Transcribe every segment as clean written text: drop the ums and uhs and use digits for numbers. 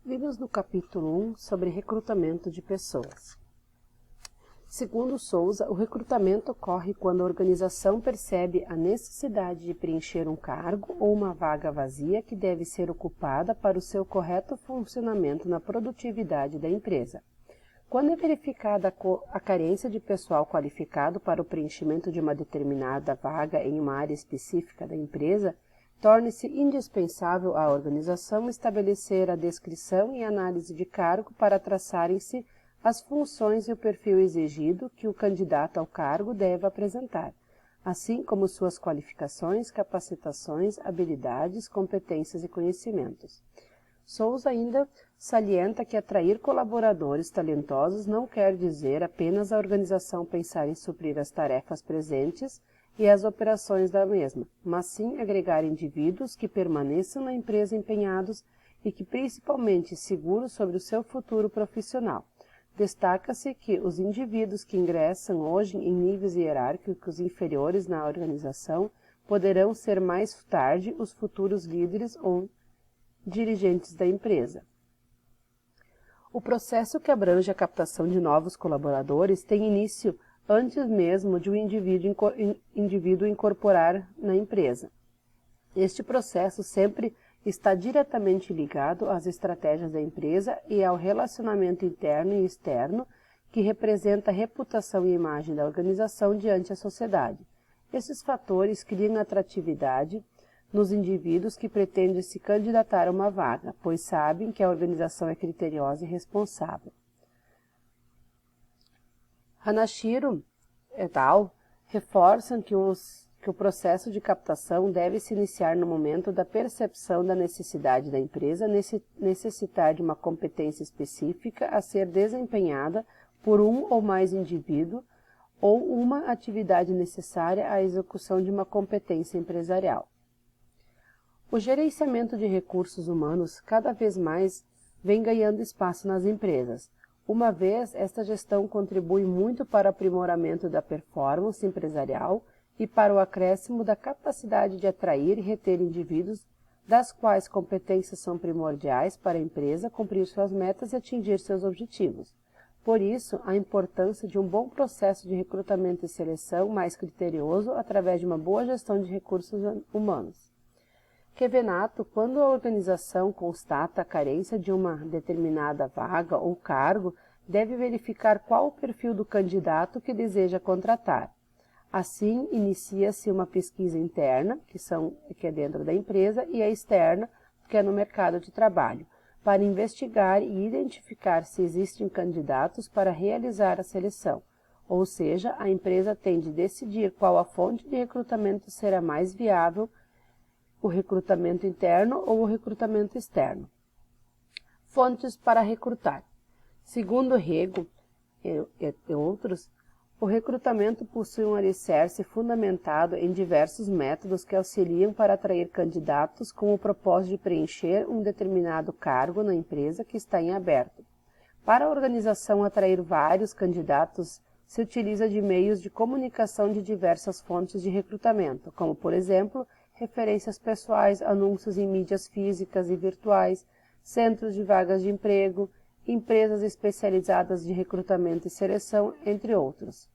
Vimos no capítulo 1 sobre recrutamento de pessoas. Segundo Souza, o recrutamento ocorre quando a organização percebe a necessidade de preencher um cargo ou uma vaga vazia que deve ser ocupada para o seu correto funcionamento na produtividade da empresa. Quando é verificada a carência de pessoal qualificado para o preenchimento de uma determinada vaga em uma área específica da empresa, torna-se indispensável à organização estabelecer a descrição e análise de cargo para traçarem-se as funções e o perfil exigido que o candidato ao cargo deve apresentar, assim como suas qualificações, capacitações, habilidades, competências e conhecimentos. Souza ainda salienta que atrair colaboradores talentosos não quer dizer apenas a organização pensar em suprir as tarefas presentes e as operações da mesma, mas sim agregar indivíduos que permaneçam na empresa empenhados e que principalmente seguros sobre o seu futuro profissional. Destaca-se que os indivíduos que ingressam hoje em níveis hierárquicos inferiores na organização poderão ser mais tarde os futuros líderes ou dirigentes da empresa. O processo que abrange a captação de novos colaboradores tem início antes mesmo de o indivíduo incorporar na empresa. Este processo sempre está diretamente ligado às estratégias da empresa e ao relacionamento interno e externo, que representa a reputação e imagem da organização diante a sociedade. Esses fatores criam atratividade nos indivíduos que pretendem se candidatar a uma vaga, pois sabem que a organização é criteriosa e responsável. Hanashiro et al. Reforçam que o processo de captação deve se iniciar no momento da percepção da necessidade da empresa necessitar de uma competência específica a ser desempenhada por um ou mais indivíduos ou uma atividade necessária à execução de uma competência empresarial. O gerenciamento de recursos humanos cada vez mais vem ganhando espaço nas empresas. Uma vez, esta gestão contribui muito para o aprimoramento da performance empresarial e para o acréscimo da capacidade de atrair e reter indivíduos das quais competências são primordiais para a empresa cumprir suas metas e atingir seus objetivos. Por isso, a importância de um bom processo de recrutamento e seleção mais criterioso através de uma boa gestão de recursos humanos. Kevenato, quando a organização constata a carência de uma determinada vaga ou cargo, deve verificar qual o perfil do candidato que deseja contratar. Assim, inicia-se uma pesquisa interna, que é dentro da empresa, e a externa, que é no mercado de trabalho, para investigar e identificar se existem candidatos para realizar a seleção. Ou seja, a empresa tem de decidir qual a fonte de recrutamento será mais viável, o recrutamento interno ou o recrutamento externo. Fontes para recrutar. Segundo Rego e outros, o recrutamento possui um alicerce fundamentado em diversos métodos que auxiliam para atrair candidatos com o propósito de preencher um determinado cargo na empresa que está em aberto. Para a organização atrair vários candidatos, se utiliza de meios de comunicação de diversas fontes de recrutamento, como, por exemplo, referências pessoais, anúncios em mídias físicas e virtuais, centros de vagas de emprego, empresas especializadas de recrutamento e seleção, entre outros.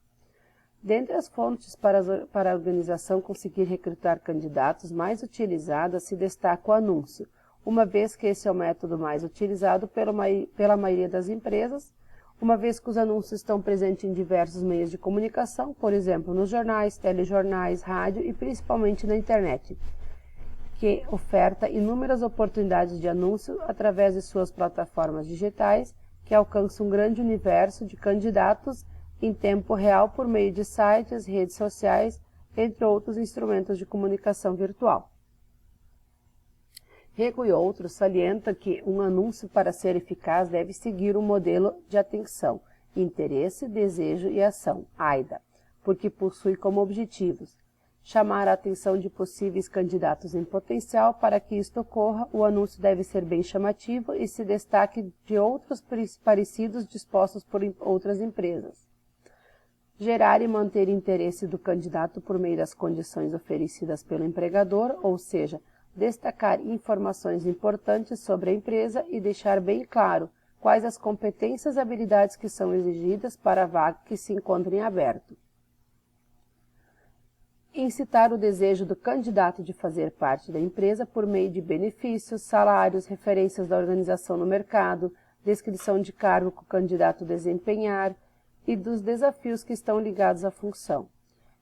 Dentre as fontes para a organização conseguir recrutar candidatos mais utilizadas se destaca o anúncio, uma vez que esse é o método mais utilizado pela maioria das empresas, uma vez que os anúncios estão presentes em diversos meios de comunicação, por exemplo, nos jornais, telejornais, rádio e principalmente na internet, que oferta inúmeras oportunidades de anúncio através de suas plataformas digitais, que alcançam um grande universo de candidatos em tempo real por meio de sites, redes sociais, entre outros instrumentos de comunicação virtual. Rego e outros salientam que um anúncio para ser eficaz deve seguir um modelo de atenção, interesse, desejo e ação, AIDA, porque possui como objetivos chamar a atenção de possíveis candidatos em potencial. Para que isto ocorra, o anúncio deve ser bem chamativo e se destaque de outros parecidos dispostos por outras empresas. Gerar e manter interesse do candidato por meio das condições oferecidas pelo empregador, ou seja, destacar informações importantes sobre a empresa e deixar bem claro quais as competências e habilidades que são exigidas para a vaga que se encontra em aberto. Incitar o desejo do candidato de fazer parte da empresa por meio de benefícios, salários, referências da organização no mercado, descrição de cargo que o candidato desempenhar e dos desafios que estão ligados à função.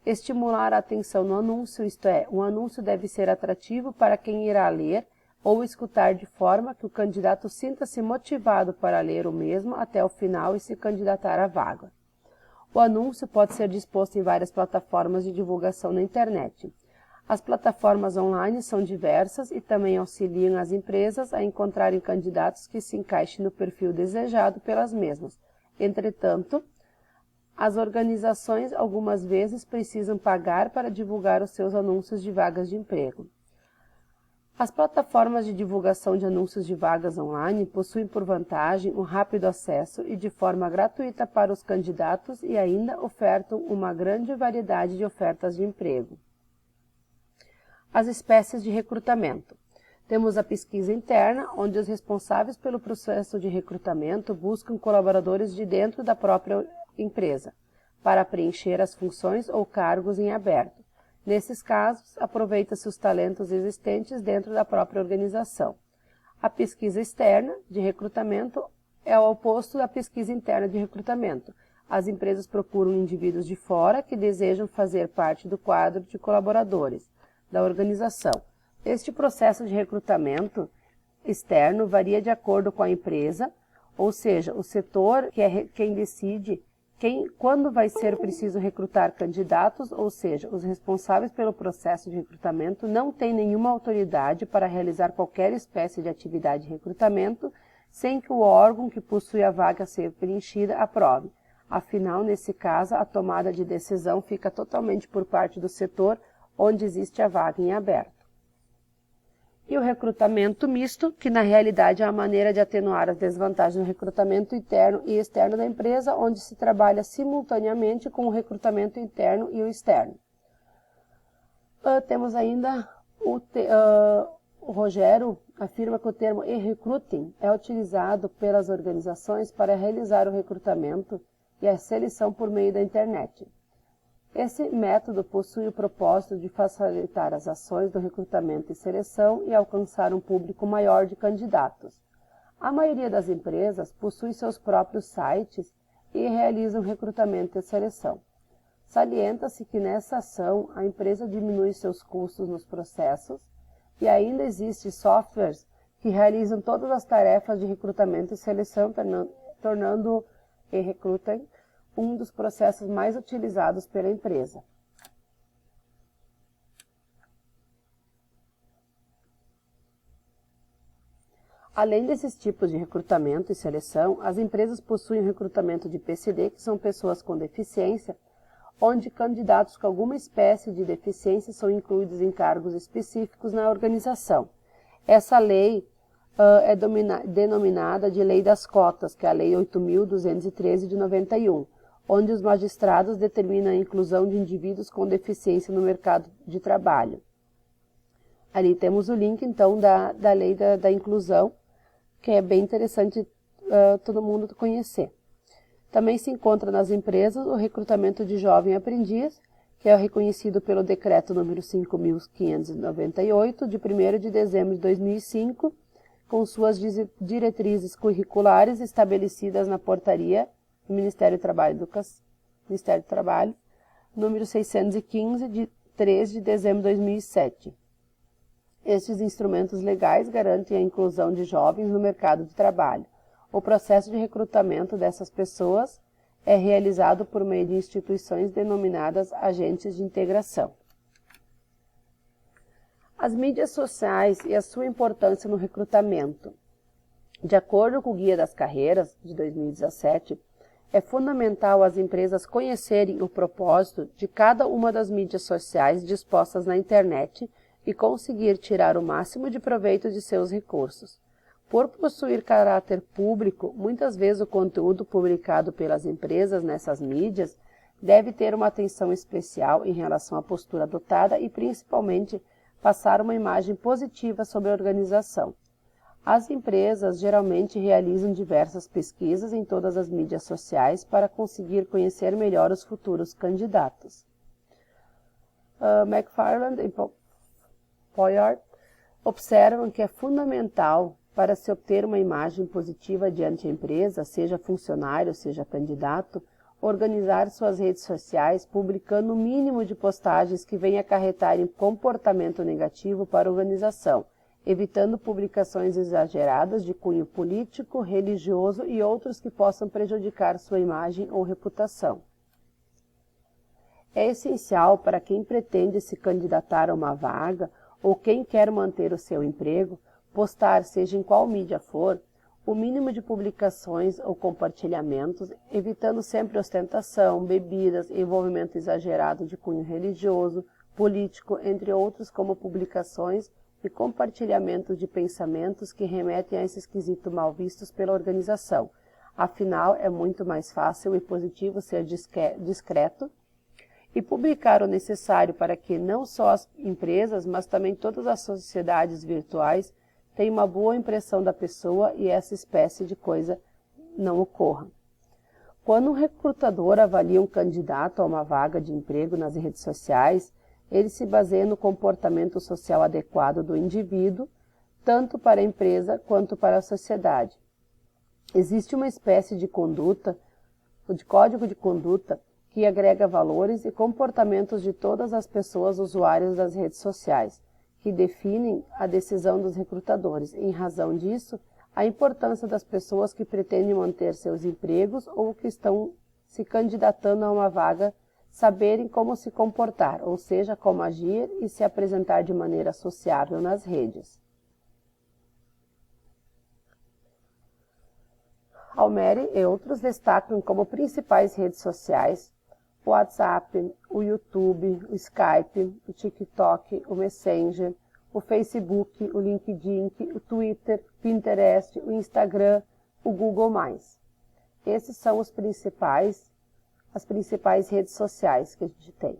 Estimular a atenção no anúncio, isto é, o anúncio deve ser atrativo para quem irá ler ou escutar de forma que o candidato sinta-se motivado para ler o mesmo até o final e se candidatar à vaga. O anúncio pode ser disposto em várias plataformas de divulgação na internet. As plataformas online são diversas e também auxiliam as empresas a encontrarem candidatos que se encaixem no perfil desejado pelas mesmas. Entretanto, as organizações algumas vezes precisam pagar para divulgar os seus anúncios de vagas de emprego. As plataformas de divulgação de anúncios de vagas online possuem por vantagem um rápido acesso e de forma gratuita para os candidatos e ainda ofertam uma grande variedade de ofertas de emprego. As espécies de recrutamento. Temos a pesquisa interna, onde os responsáveis pelo processo de recrutamento buscam colaboradores de dentro da própria empresa, para preencher as funções ou cargos em aberto. Nesses casos, aproveita-se os talentos existentes dentro da própria organização. A pesquisa externa de recrutamento é o oposto da pesquisa interna de recrutamento. As empresas procuram indivíduos de fora que desejam fazer parte do quadro de colaboradores da organização. Este processo de recrutamento externo varia de acordo com a empresa, ou seja, o setor que é quem decide quando vai ser preciso recrutar candidatos, ou seja, os responsáveis pelo processo de recrutamento não têm nenhuma autoridade para realizar qualquer espécie de atividade de recrutamento sem que o órgão que possui a vaga a ser preenchida aprove. Afinal, nesse caso, a tomada de decisão fica totalmente por parte do setor onde existe a vaga em aberto. E o recrutamento misto, que na realidade é a maneira de atenuar as desvantagens do recrutamento interno e externo da empresa, onde se trabalha simultaneamente com o recrutamento interno e o externo. Temos ainda o Rogério afirma que o termo e-recruiting é utilizado pelas organizações para realizar o recrutamento e a seleção por meio da internet. Esse método possui o propósito de facilitar as ações do recrutamento e seleção e alcançar um público maior de candidatos. A maioria das empresas possui seus próprios sites e realizam recrutamento e seleção. Salienta-se que nessa ação a empresa diminui seus custos nos processos e ainda existem softwares que realizam todas as tarefas de recrutamento e seleção, tornando o e-recruiting um dos processos mais utilizados pela empresa. Além desses tipos de recrutamento e seleção, as empresas possuem o recrutamento de PCD, que são pessoas com deficiência, onde candidatos com alguma espécie de deficiência são incluídos em cargos específicos na organização. Essa lei é denominada de Lei das Cotas, que é a Lei 8.213 de 91, onde os magistrados determinam a inclusão de indivíduos com deficiência no mercado de trabalho. Ali temos o link, então, da Lei da Inclusão, que é bem interessante todo mundo conhecer. Também se encontra nas empresas o recrutamento de jovem aprendiz, que é reconhecido pelo Decreto número 5.598, de 1º de dezembro de 2005, com suas diretrizes curriculares estabelecidas na portaria do Ministério do Trabalho, número 615, de 3 de dezembro de 2007. Estes instrumentos legais garantem a inclusão de jovens no mercado de trabalho. O processo de recrutamento dessas pessoas é realizado por meio de instituições denominadas agentes de integração. As mídias sociais e a sua importância no recrutamento. De acordo com o Guia das Carreiras, de 2017, é fundamental as empresas conhecerem o propósito de cada uma das mídias sociais dispostas na internet e conseguir tirar o máximo de proveito de seus recursos. Por possuir caráter público, muitas vezes o conteúdo publicado pelas empresas nessas mídias deve ter uma atenção especial em relação à postura adotada e principalmente passar uma imagem positiva sobre a organização. As empresas geralmente realizam diversas pesquisas em todas as mídias sociais para conseguir conhecer melhor os futuros candidatos. McFarland e Pollard observam que é fundamental para se obter uma imagem positiva diante da empresa, seja funcionário, seja candidato, organizar suas redes sociais publicando o mínimo de postagens que venham acarretar em comportamento negativo para a organização, evitando publicações exageradas de cunho político, religioso e outros que possam prejudicar sua imagem ou reputação. É essencial para quem pretende se candidatar a uma vaga ou quem quer manter o seu emprego, postar, seja em qual mídia for, o mínimo de publicações ou compartilhamentos, evitando sempre ostentação, bebidas, envolvimento exagerado de cunho religioso, político, entre outros, como publicações e compartilhamentos de pensamentos que remetem a esse esquisito mal vistos pela organização. Afinal, é muito mais fácil e positivo ser discreto e publicar o necessário para que não só as empresas, mas também todas as sociedades virtuais tenham uma boa impressão da pessoa e essa espécie de coisa não ocorra. Quando um recrutador avalia um candidato a uma vaga de emprego nas redes sociais, ele se baseia no comportamento social adequado do indivíduo, tanto para a empresa quanto para a sociedade. Existe uma espécie de conduta, de código de conduta, que agrega valores e comportamentos de todas as pessoas usuárias das redes sociais, que definem a decisão dos recrutadores. Em razão disso, a importância das pessoas que pretendem manter seus empregos ou que estão se candidatando a uma vaga saberem como se comportar, ou seja, como agir e se apresentar de maneira sociável nas redes. Almeri e outros destacam como principais redes sociais o WhatsApp, o YouTube, o Skype, o TikTok, o Messenger, o Facebook, o LinkedIn, o Twitter, o Pinterest, o Instagram, o Google+. Esses são as principais redes sociais que a gente tem.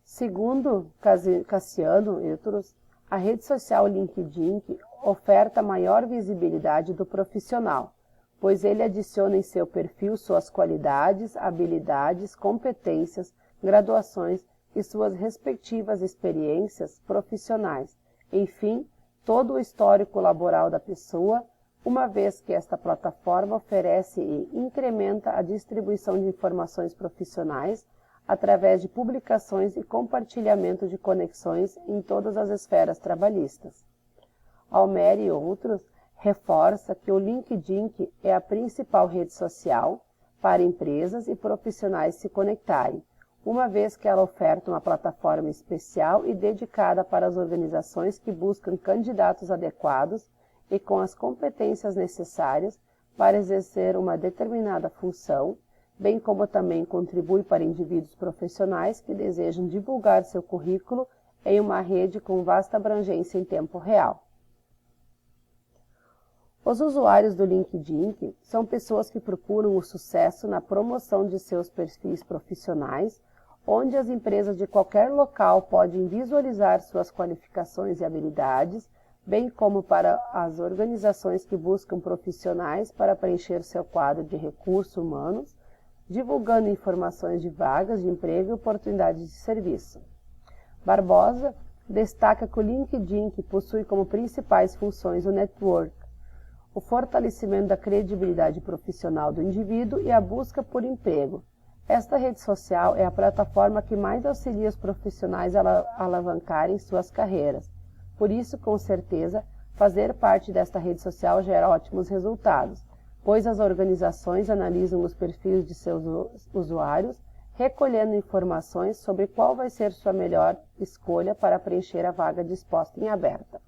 Segundo Cassiano e outros, a rede social LinkedIn oferta maior visibilidade do profissional, pois ele adiciona em seu perfil suas qualidades, habilidades, competências, graduações e suas respectivas experiências profissionais. Enfim, todo o histórico laboral da pessoa, uma vez que esta plataforma oferece e incrementa a distribuição de informações profissionais através de publicações e compartilhamento de conexões em todas as esferas trabalhistas. Almeri e outros reforça que o LinkedIn é a principal rede social para empresas e profissionais se conectarem, uma vez que ela oferta uma plataforma especial e dedicada para as organizações que buscam candidatos adequados e com as competências necessárias para exercer uma determinada função, bem como também contribui para indivíduos profissionais que desejam divulgar seu currículo em uma rede com vasta abrangência em tempo real. Os usuários do LinkedIn são pessoas que procuram o sucesso na promoção de seus perfis profissionais, onde as empresas de qualquer local podem visualizar suas qualificações e habilidades, bem como para as organizações que buscam profissionais para preencher seu quadro de recursos humanos, divulgando informações de vagas de emprego e oportunidades de serviço. Barbosa destaca que o LinkedIn possui como principais funções o network, o fortalecimento da credibilidade profissional do indivíduo e a busca por emprego. Esta rede social é a plataforma que mais auxilia os profissionais a alavancarem suas carreiras. Por isso, com certeza, fazer parte desta rede social gera ótimos resultados, pois as organizações analisam os perfis de seus usuários, recolhendo informações sobre qual vai ser sua melhor escolha para preencher a vaga disposta em aberta.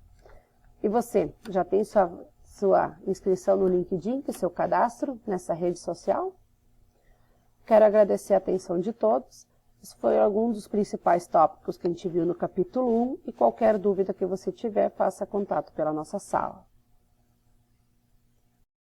E você, já tem sua inscrição no LinkedIn, seu cadastro nessa rede social? Quero agradecer a atenção de todos. Esse foi algum dos principais tópicos que a gente viu no capítulo 1 e qualquer dúvida que você tiver, faça contato pela nossa sala.